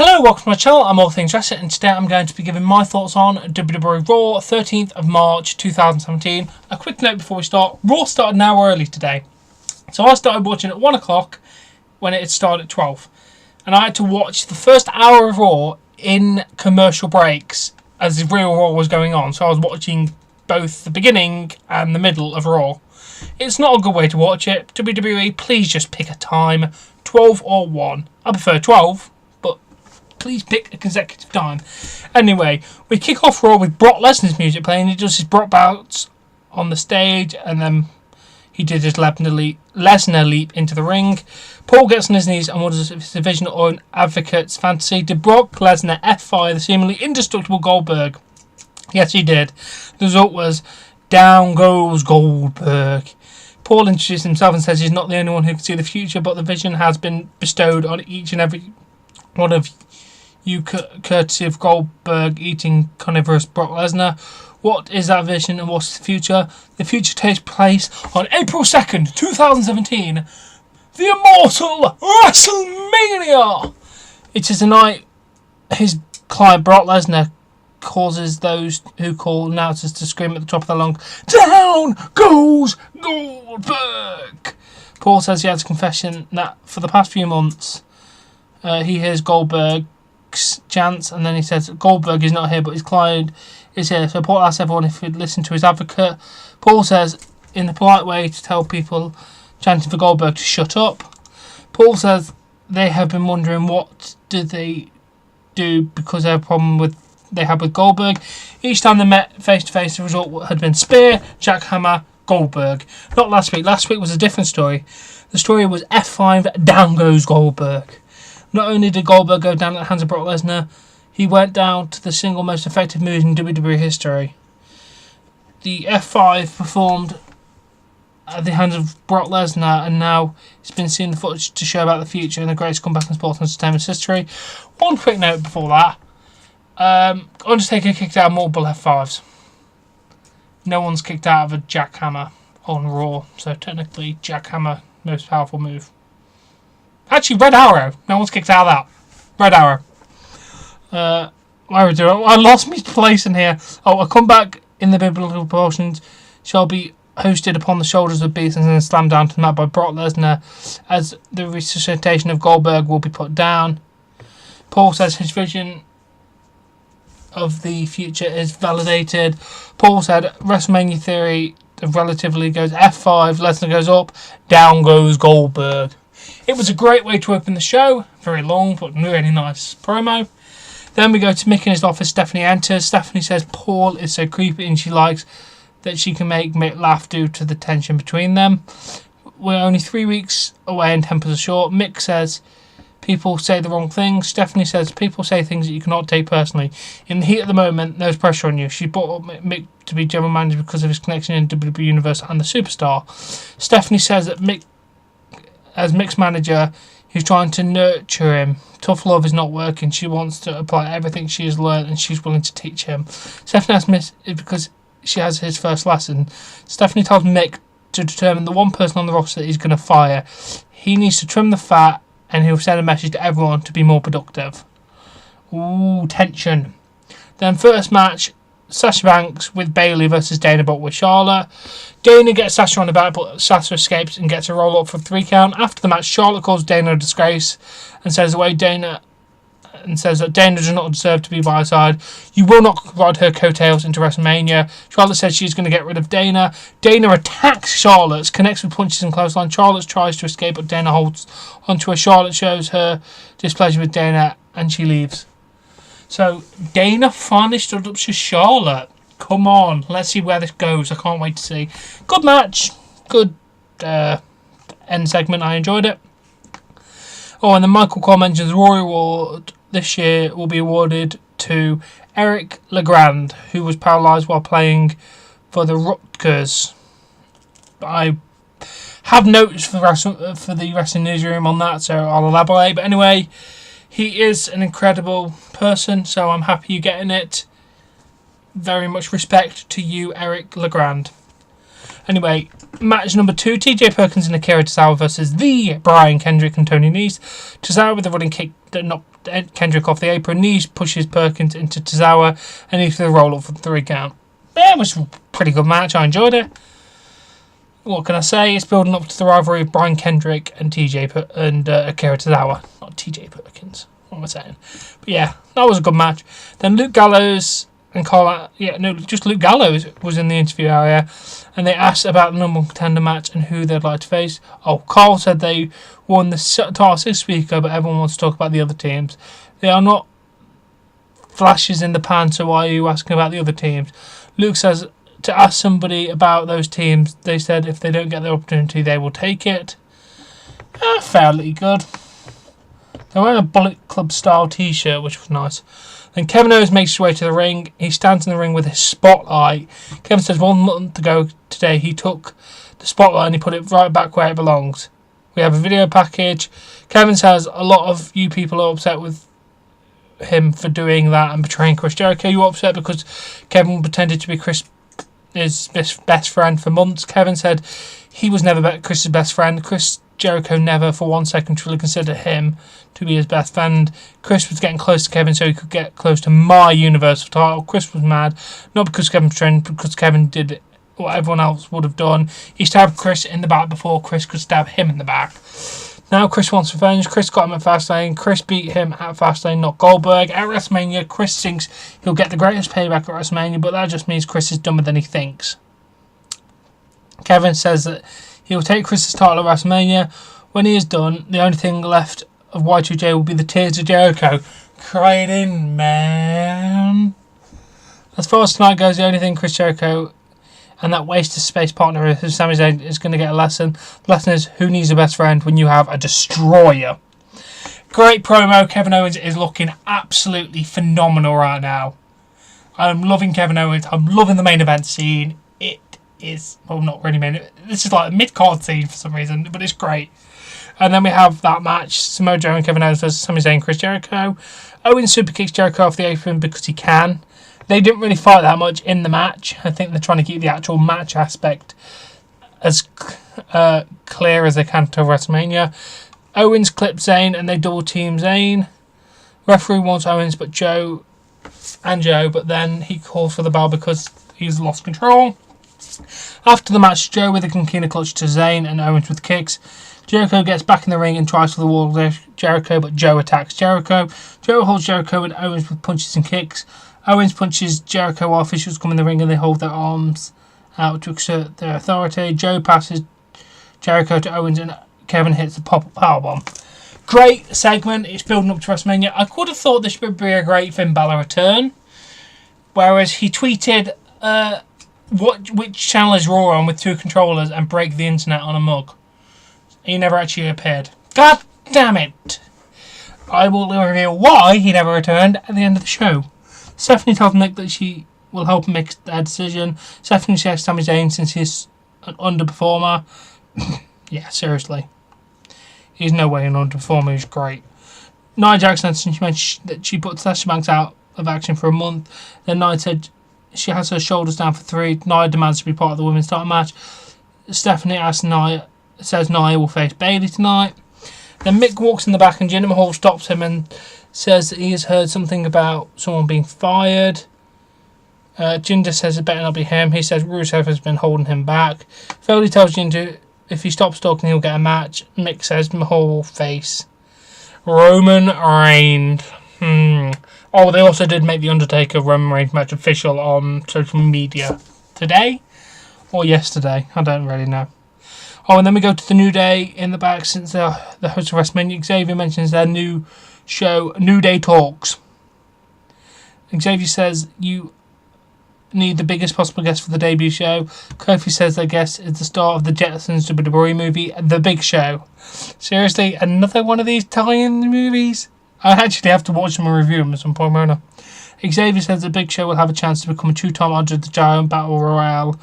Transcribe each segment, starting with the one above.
Hello, welcome to my channel. I'm All Things Wrestling, and today I'm going to be giving my thoughts on WWE Raw, 13th of March 2017. A quick note before we start: Raw started an hour early today, so I started watching at 1 o'clock when it had started at 12, and I had to watch the first hour of Raw in commercial breaks as the real Raw was going on. So I was watching both the beginning and the middle of Raw. It's not a good way to watch it. WWE, please just pick a time, 12 or 1. I prefer 12. Please pick a consecutive time. Anyway, we kick off Raw with Brock Lesnar's music playing. He does his Brock bounce on the stage, and then he did his Lesnar leap into the ring. Paul gets on his knees and orders his division on Advocate's fantasy. Did Brock Lesnar F5 the seemingly indestructible Goldberg? Yes, he did. The result was down goes Goldberg. Paul introduces himself and says he's not the only one who can see the future, but the vision has been bestowed on each and every one of you, courtesy of Goldberg eating carnivorous Brock Lesnar. What is that vision and what's the future? The future takes place on April 2nd, 2017. The Immortal WrestleMania! It is the night his client Brock Lesnar causes those who call announcers to scream at the top of their lungs, "Down goes Goldberg!" Paul says he has a confession that for the past few months he hears Goldberg's chants, and then he says Goldberg is not here but his client is here. So Paul asks everyone if he'd listen to his advocate. Paul says in the polite way to tell people chanting for Goldberg to shut up. Paul says they have been wondering what do they do because they have a problem they had with Goldberg. Each time they met face to face, the result had been spear, jackhammer, Goldberg. Not last week. Last week was a different story. The story was F5, down goes Goldberg. Not only did Goldberg go down at the hands of Brock Lesnar, he went down to the single most effective move in WWE history. The F5 performed at the hands of Brock Lesnar, and now it's been seen the footage to show about the future and the greatest comeback in sports entertainment history. One quick note before that. Undertaker kicked out multiple F5s. No one's kicked out of a jackhammer on Raw, so technically jackhammer, most powerful move. Actually, Red Arrow. No one's kicked out of that. Red Arrow. I lost my place in here. A comeback in the biblical proportions shall be hosted upon the shoulders of beasts and then slammed down to the mat by Brock Lesnar as the resuscitation of Goldberg will be put down. Paul says his vision of the future is validated. Paul said WrestleMania theory relatively goes F5, Lesnar goes up, down goes Goldberg. It was a great way to open the show. Very long, but really nice promo. Then we go to Mick in his office. Stephanie enters. Stephanie says Paul is so creepy and she likes that she can make Mick laugh due to the tension between them. We're only 3 weeks away and tempers are short. Mick says people say the wrong things. Stephanie says people say things that you cannot take personally. In the heat of the moment, there's pressure on you. She brought up Mick to be general manager because of his connection in WWE Universe and the Superstar. Stephanie says that Mick, as Mick's manager, he's trying to nurture him. Tough love is not working. She wants to apply everything she has learned and she's willing to teach him. Stephanie asks Mick because she has his first lesson. Stephanie tells Mick to determine the one person on the roster that he's going to fire. He needs to trim the fat and he'll send a message to everyone to be more productive. Ooh, tension. Then first match, Sasha Banks with Bayley versus Dana Brooke with Charlotte. Dana gets Sasha on the back, but Sasha escapes and gets a roll up for a 3 count. After the match, Charlotte calls Dana a disgrace and says that Dana does not deserve to be by her side. You will not ride her coattails into WrestleMania. Charlotte says she's going to get rid of Dana. Dana attacks Charlotte, connects with punches and clothesline. Charlotte tries to escape, but Dana holds onto her. Charlotte shows her displeasure with Dana and she leaves. So Dana finally stood up to Charlotte. Come on, let's see where this goes. I can't wait to see. Good match. Good end segment. I enjoyed it. Oh, and then Michael Cole mentions the Royal Award this year will be awarded to Eric Legrand, who was paralysed while playing for the Rutgers. I have notes for the Wrestling Newsroom on that, so I'll elaborate. But anyway, he is an incredible person, so I'm happy you're getting it. Very much respect to you, Eric Legrand. Anyway, match number 2, TJ Perkins and Akira Tozawa versus the Brian Kendrick and Tony Nese. Tozawa with a running kick that knocked Kendrick off the apron. Nese pushes Perkins into Tozawa and Nese with a roll up for the 3 count. Yeah, it was a pretty good match. I enjoyed it. What can I say? It's building up to the rivalry of Brian Kendrick and Akira Tozawa. Not TJ Perkins. What am I saying? But yeah, that was a good match. Then Luke Gallows and just Luke Gallows was in the interview area, and they asked about the number 1 contender match and who they'd like to face. Oh, Carl said they won the title 6 weeks ago, but everyone wants to talk about the other teams. They are not flashes in the pan, so why are you asking about the other teams? Luke says to ask somebody about those teams. They said if they don't get the opportunity, they will take it. Fairly good. They're wearing a Bullet Club style t-shirt, which was nice. Then Kevin Owens makes his way to the ring. He stands in the ring with his spotlight. Kevin says 1 month ago today he took the spotlight and he put it right back where it belongs. We have a video package. Kevin says a lot of you people are upset with him for doing that and betraying Chris Jericho. You were upset because Kevin pretended to be his best friend for months. Kevin said he was never Chris's best friend. Chris Jericho never for 1 second truly considered him to be his best friend. Chris was getting close to Kevin so he could get close to my Universal title. Chris was mad, not because Kevin trained, but because Kevin did what everyone else would have done. He stabbed Chris in the back before Chris could stab him in the back. Now Chris wants revenge. Chris got him at Fastlane. Chris beat him at Fastlane, not Goldberg. At WrestleMania, Chris thinks he'll get the greatest payback at WrestleMania, but that just means Chris is dumber than he thinks. Kevin says that he will take Chris's title at WrestleMania. When he is done, the only thing left of Y2J will be the tears of Jericho. Crying, man. As far as tonight goes, the only thing Chris Jericho and that waste of space partner who Sami Zayn is going to get a lesson. The lesson is, who needs a best friend when you have a destroyer? Great promo. Kevin Owens is looking absolutely phenomenal right now. I'm loving Kevin Owens. I'm loving the main event scene. It is, well, not really main. This is like a mid-card scene for some reason, but it's great. And then we have that match, Samoa Joe and Kevin Owens versus Sami Zayn and Chris Jericho. Owens super kicks Jericho off the apron because he can. They didn't really fight that much in the match. I think they're trying to keep the actual match aspect as clear as they can to WrestleMania. Owens clips Zayn and they double team Zayn. Referee wants Owens but Joe, but then he calls for the bell because he's lost control. After the match, Joe with a Conkina clutch to Zayn and Owens with kicks. Jericho gets back in the ring and tries for the wall of Jericho, but Joe attacks Jericho. Joe holds Jericho and Owens with punches and kicks. Owens punches Jericho while officials come in the ring and they hold their arms out to exert their authority. Joe passes Jericho to Owens and Kevin hits the pop-up powerbomb. Great segment. It's building up to WrestleMania. I could have thought this would be a great Finn Balor return. Whereas he tweeted, which channel is Raw on with 2 controllers and break the internet on a mug. He never actually appeared. God damn it. I will reveal why he never returned at the end of the show. Stephanie tells Mick that she will help him make a decision. Stephanie says Sami Zayn since he's an underperformer. Yeah, seriously. He's no way an underperformer. He's great. Nia Jackson said she mentioned that she put Sasha Banks out of action for a month. Then Nia said she has her shoulders down for 3. Nia demands to be part of the women's title match. Stephanie says Nia will face Bayley tonight. Then Mick walks in the back and Jinder Mahal stops him and says that he has heard something about someone being fired. Jinder says it better not be him. He says Rusev has been holding him back. Foley tells Jinder if he stops talking he'll get a match. Mick says Mahal will face Roman Reigns. Oh, they also did make the Undertaker Roman Reigns match official on social media today or yesterday. I don't really know. Oh, and then we go to the New Day in the back since the host of WrestleMania. Xavier mentions their new show, New Day Talks. Xavier says you need the biggest possible guest for the debut show. Kofi says their guest is the star of the Jetsons WWE movie, The Big Show. Seriously, another one of these tie-in movies? I actually have to watch them and review them at some point, won't I? Xavier says the Big Show will have a chance to become a 2-time Andre the Giant Battle Royale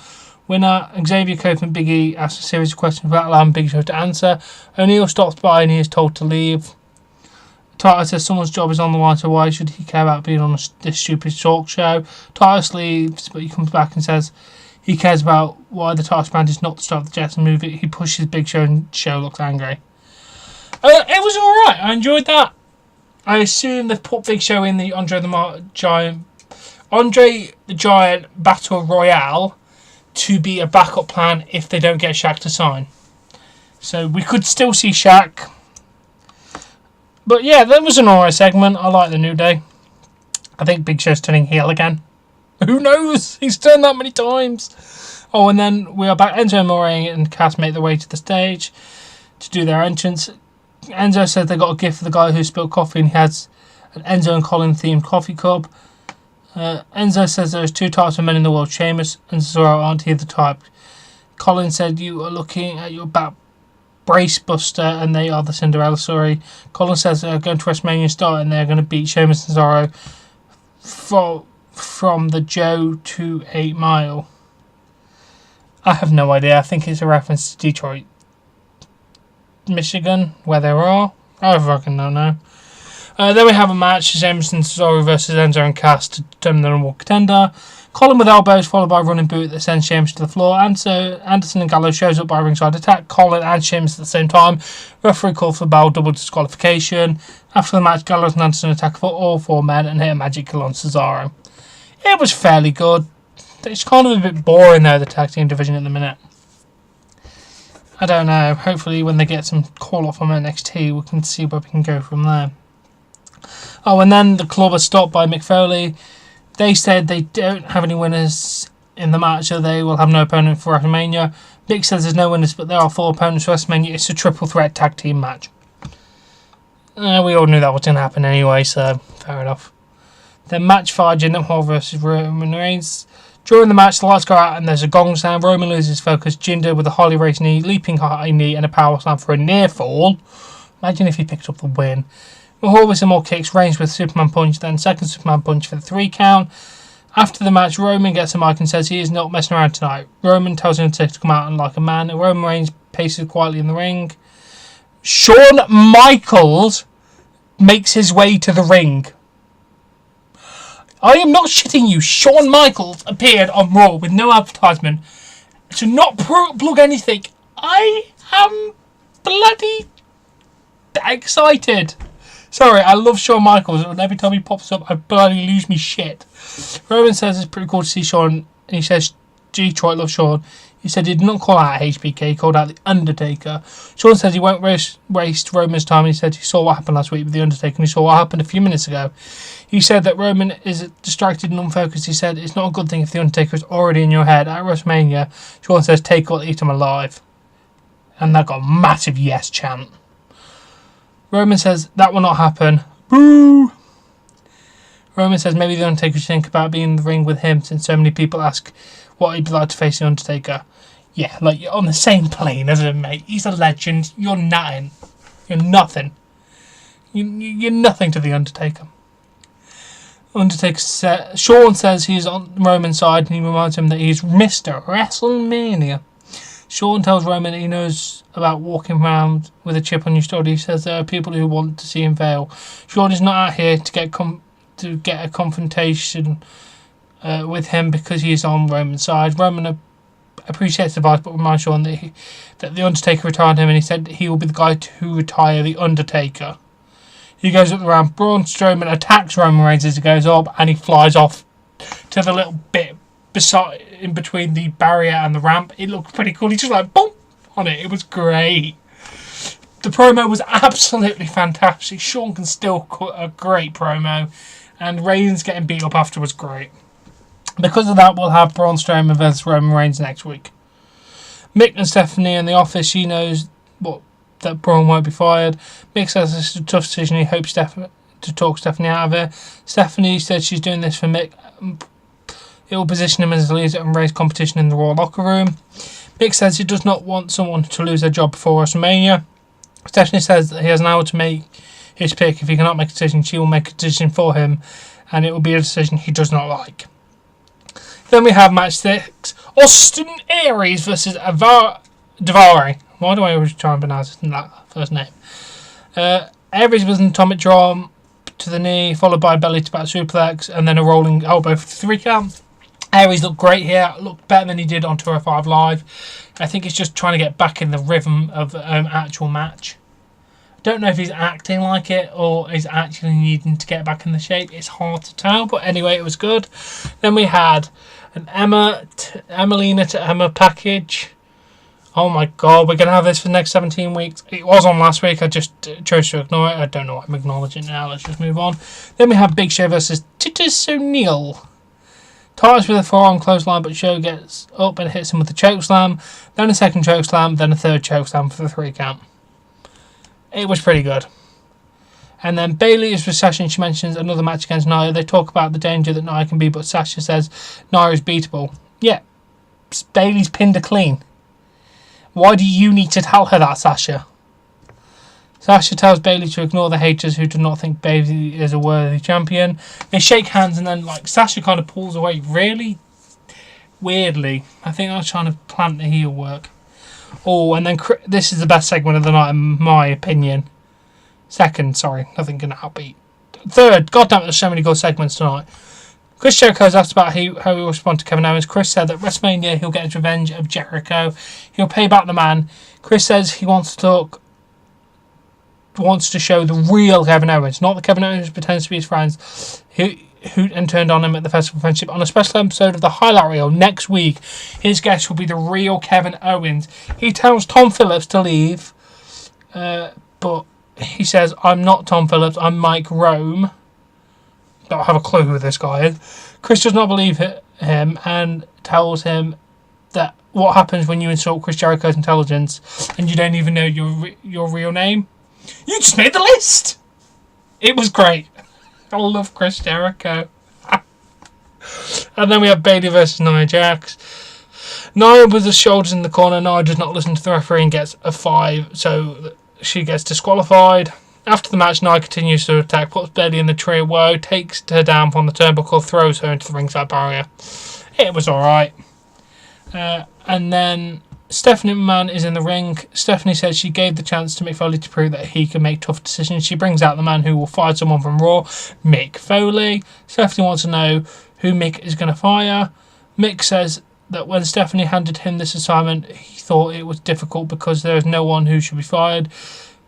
winner. Xavier, Kofi and Big E ask a series of questions without allowing Big Show to answer. O'Neal stops by and he is told to leave. Titus says someone's job is on the line, so why should he care about being on this stupid talk show? Titus leaves, but he comes back and says He cares about why the task band is not the start of the Jackson movie. He pushes Big Show and Show looks angry. It was alright. I enjoyed that. I assume they've put Big Show in the Andre the Giant Battle Royale to be a backup plan if they don't get Shaq to sign. So we could still see Shaq. But yeah, that was an alright segment. I like the New Day. I think Big Show's turning heel again. Who knows? He's turned that many times. Oh, and then we are back. Enzo, Moray and Cass make their way to the stage to do their entrance. Enzo said they got a gift for the guy who spilled coffee, and he has an Enzo and Colin themed coffee cup. Enzo says there's two types of men in the world, Sheamus and Cesaro aren't either type. Colin said you are looking at your back brace buster and they are the Cinderella story. Colin says they're going to WrestleMania start and they're going to beat Sheamus and Cesaro from the Joe to 8 Mile. I have no idea. I think it's a reference to Detroit, Michigan, where they are. I fucking don't know. Then we have a match, Sheamus and Cesaro versus Enzo and Cass to determine the number one contender. Colin with elbows followed by a running boot that sends Sheamus to the floor. And so Anderson and Gallows shows up by ringside, attack Colin and Sheamus at the same time. Referee called for bell, double disqualification. After the match, Gallows and Anderson attack for all four men and hit a magic kill on Cesaro. It was fairly good. It's kind of a bit boring though, the tag team division at the minute. I don't know. Hopefully when they get some call up from NXT, we can see where we can go from there. Oh, and then the club is stopped by Mick Foley. They said they don't have any winners in the match, so they will have no opponent for WrestleMania. Mick says there's no winners, but there are 4 opponents for WrestleMania. It's a triple threat tag team match. We all knew that was going to happen anyway, so fair enough. Then match 5, Jinder Mahal versus Roman Reigns. During the match, the lights go out and there's a gong sound. Roman loses focus. Jinder with a Harley Race knee, leaping high knee, and a power slam for a near fall. Imagine if he picked up the win. Mahal with some more kicks, Reigns with Superman punch, then second Superman punch for the 3 count. After the match, Roman gets a mic and says he is not messing around tonight. Roman tells him to come out and like a man, and Roman Reigns paces quietly in the ring. Shawn Michaels makes his way to the ring. I am not shitting you. Shawn Michaels appeared on Raw with no advertisement to not plug anything. I am bloody excited. Sorry, I love Shawn Michaels, and every time he pops up, I bloody lose me shit. Roman says it's pretty cool to see Shawn, and he says Detroit loves Shawn. He said he did not call out HBK, he called out The Undertaker. Shawn says he won't waste Roman's time. He said he saw what happened last week with The Undertaker, and he saw what happened a few minutes ago. He said that Roman is distracted and unfocused. He said it's not a good thing if The Undertaker is already in your head at WrestleMania. Shawn says take or eat him alive. And that got a massive yes chant. Roman says that will not happen. Boo! Roman says maybe The Undertaker should think about being in the ring with him since so many people ask what he'd be like to face The Undertaker. Yeah, like you're on the same plane as him, mate. He's a legend. You're nothing. You're nothing. You're nothing to The Undertaker. Shawn says he's on Roman's side and he reminds him that he's Mr. WrestleMania. Shawn tells Roman that he knows about walking around with a chip on your shoulder. He says there are people who want to see him fail. Shawn is not out here to get a confrontation with him because he is on Roman's side. Roman appreciates the advice but reminds Shawn that The Undertaker retired him, and he said he will be the guy to retire The Undertaker. He goes up the ramp. Braun Strowman attacks Roman Reigns as he goes up, and he flies off to the little bit in between the barrier and the ramp. It looked pretty cool. He just like boom on it. It was great. The promo was absolutely fantastic. Shawn can still cut a great promo, and Reigns getting beat up after was great. Because of that, we'll have Braun Strowman versus Roman Reigns next week. Mick and Stephanie in the office. She knows that Braun won't be fired. Mick says it's a tough decision. He hopes to talk Stephanie out of it. Stephanie said she's doing this for Mick. It will position him as a leader and raise competition in the Raw locker room. Mick says he does not want someone to lose their job before WrestleMania. Stephanie says that he has an hour to make his pick. If he cannot make a decision, she will make a decision for him, and it will be a decision he does not like. Then we have match 6. Austin Aries versus Daivari. Why do I always try and pronounce that first name? Aries with an atomic drum to the knee, followed by a belly to back suplex, and then a rolling elbow for the 3 count. Aries looked great here, looked better than he did on 205 Live. I think he's just trying to get back in the rhythm of actual match. I don't know if he's acting like it or is actually needing to get back in the shape. It's hard to tell, but anyway, it was good. Then we had an Emelina to Emma package. Oh my god, we're going to have this for the next 17 weeks. It was on last week, I just chose to ignore it. I don't know why I'm acknowledging it now, let's just move on. Then we have Big Show versus Titus O'Neil. Titus with a forearm clothesline, but Show gets up and hits him with a chokeslam. Then a second chokeslam, then a third chokeslam for the 3 count. It was pretty good. And then Bayley is with Sasha and she mentions another match against Nia. They talk about the danger that Nia can be, but Sasha says Nia is beatable. Yeah, Bayley's pinned her clean. Why do you need to tell her that, Sasha? Sasha tells Bayley to ignore the haters who do not think Bayley is a worthy champion. They shake hands and then Sasha kind of pulls away really weirdly. I think I was trying to plant the heel work. Oh, and then this is the best segment of the night in my opinion. Second, sorry, nothing can outbeat. Third, goddamn, there's so many good segments tonight. Chris Jericho's asked about how he will respond to Kevin Owens. Chris said that WrestleMania he'll get his revenge of Jericho. He'll pay back the man. Chris says he wants to show the real Kevin Owens, not the Kevin Owens who pretends to be his friends, who and turned on him at the Festival of Friendship. On a special episode of the Highlight Reel next week, his guest will be the real Kevin Owens. He tells Tom Phillips to leave, but he says, I'm not Tom Phillips, I'm Mike Rome. Don't have a clue who this guy is. Chris does not believe him and tells him that what happens when you insult Chris Jericho's intelligence and you don't even know your real name. You just made the list! It was great. I love Chris Jericho. And then we have Bayley versus Nia Jax. Nia with the shoulders in the corner. Nia does not listen to the referee and gets a 5, so she gets disqualified. After the match, Nia continues to attack, puts Bayley in the tree of woe, takes her down from the turnbuckle, throws her into the ringside barrier. It was alright. And then Stephanie McMahon is in the ring. Stephanie says she gave the chance to Mick Foley to prove that he can make tough decisions. She brings out the man who will fire someone from Raw, Mick Foley. Stephanie wants to know who Mick is going to fire. Mick says that when Stephanie handed him this assignment, he thought it was difficult because there is no one who should be fired.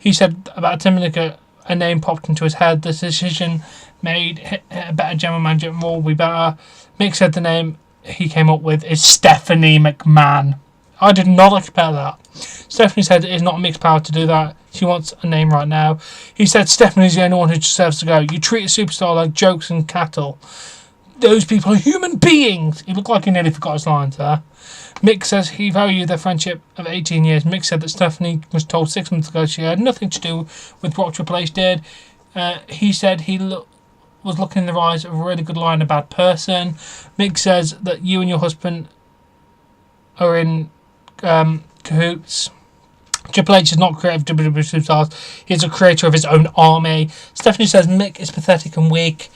He said about 10 minutes ago, a name popped into his head. The decision made a better general manager and Raw will be better. Mick said the name he came up with is Stephanie McMahon. I did not expect that. Stephanie said it is not Mick's power to do that. She wants a name right now. He said Stephanie's the only one who deserves to go. You treat a superstar like jokes and cattle. Those people are human beings. He looked like he nearly forgot his lines there. Mick says he valued their friendship of 18 years. Mick said that Stephanie was told 6 months ago she had nothing to do with what Triple H did. He said he was looking in the eyes of a really good lie and a bad person. Mick says that you and your husband are in cahoots. Triple H is not creator of WWE Superstars. He is a creator of his own army. Stephanie says Mick is pathetic and weak.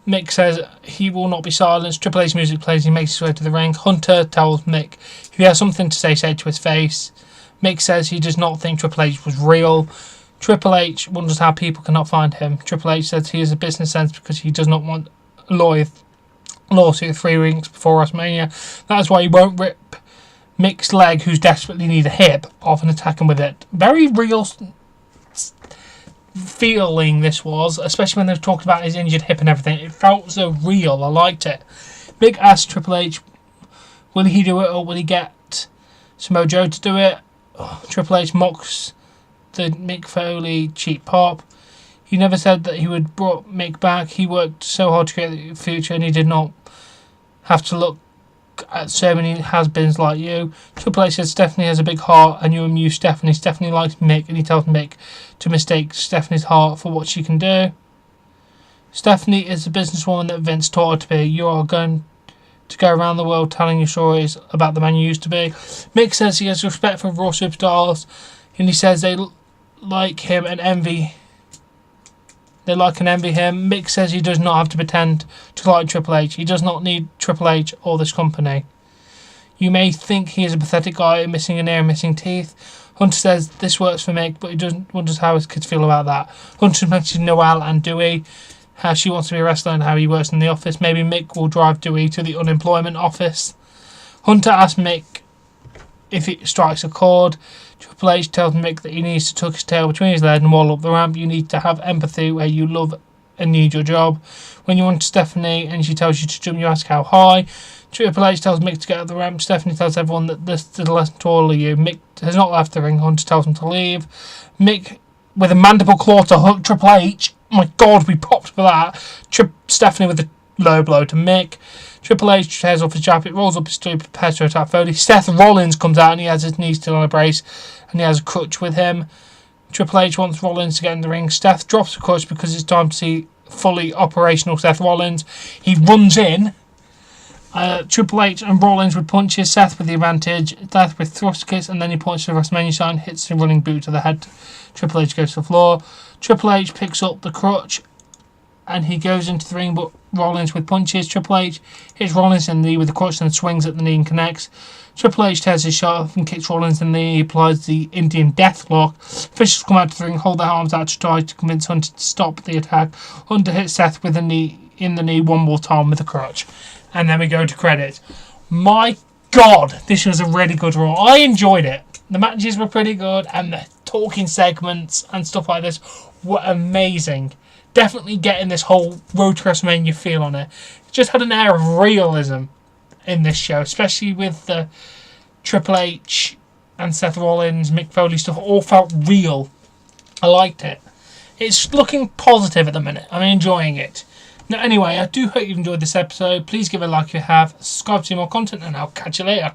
Mick says he will not be silenced. Triple H music plays. He makes his way to the ring. Hunter tells Mick if he has something to say to his face. Mick says he does not think Triple H was real. Triple H wonders how people cannot find him. Triple H says he has a business sense because he does not want a lawsuit 3 weeks before WrestleMania. That is why he won't rip Mick's leg, who's desperately need a hip, off and attack him with it. Very real feeling this was, especially when they talked about his injured hip and everything. It felt so real. I liked it. Mick asked Triple H, will he do it or will he get Samoa Joe to do it? Triple H mocks the Mick Foley cheap pop. He never said that he would brought Mick back. He worked so hard to create the future and he did not have to look at so many has-beens like you. Triple H said Stephanie has a big heart and you amuse Stephanie. Stephanie likes Mick and he tells Mick to mistake Stephanie's heart for what she can do. Stephanie is the businesswoman that Vince taught her to be. You are going to go around the world telling your stories about the man you used to be. Mick says he has respect for Raw superstars and he says they like him and envy. They like and envy him. Mick says he does not have to pretend to like Triple H. He does not need Triple H or this company. You may think he is a pathetic guy, missing an ear and missing teeth. Hunter says this works for Mick, but he wonders how his kids feel about that. Hunter mentions Noel and Dewey. how she wants to be a wrestler and how he works in the office. Maybe Mick will drive Dewey to the unemployment office. Hunter asks Mick if it strikes a chord. Triple H tells Mick that he needs to tuck his tail between his legs and wall up the ramp. You need to have empathy where you love and need your job. When you want Stephanie and she tells you to jump, you ask how high. Triple H tells Mick to get up the ramp. Stephanie tells everyone that this is a lesson to all of you. Mick has not left the ring. Hunter tells him to leave. Mick with a mandible claw to hook Triple H. Oh my God, we popped for that. Stephanie with a low blow to Mick. Triple H tears off his jacket, rolls up his sleeve, prepares to attack Foley. Seth Rollins comes out and he has his knees still on a brace and he has a crutch with him. Triple H wants Rollins to get in the ring. Seth drops the crutch because it's time to see fully operational Seth Rollins. He runs in. Triple H and Rollins with punches. Seth with the advantage. Seth with thrust kicks, and then he points to the WrestleMania sign, hits the running boot to the head. Triple H goes to the floor. Triple H picks up the crutch and he goes into the ring, but Rollins with punches. Triple H hits Rollins in the knee with the crutch and swings at the knee and connects. Triple H tears his shot off and kicks Rollins in the knee. He applies the Indian death lock. Officials come out to the ring, hold their arms out to try to convince Hunter to stop the attack. Hunter hits Seth with a knee in the knee one more time with the crutch. And then we go to credits. My God, this was a really good Raw. I enjoyed it. The matches were pretty good, and the talking segments and stuff like this were amazing. Definitely getting this whole Road to WrestleMania feel on it. It just had an air of realism in this show, especially with the Triple H and Seth Rollins, Mick Foley stuff. All felt real. I liked it. It's looking positive at the minute. I'm enjoying it. Now, anyway, I do hope you've enjoyed this episode. Please give it a like if you have. Subscribe to see more content, and I'll catch you later.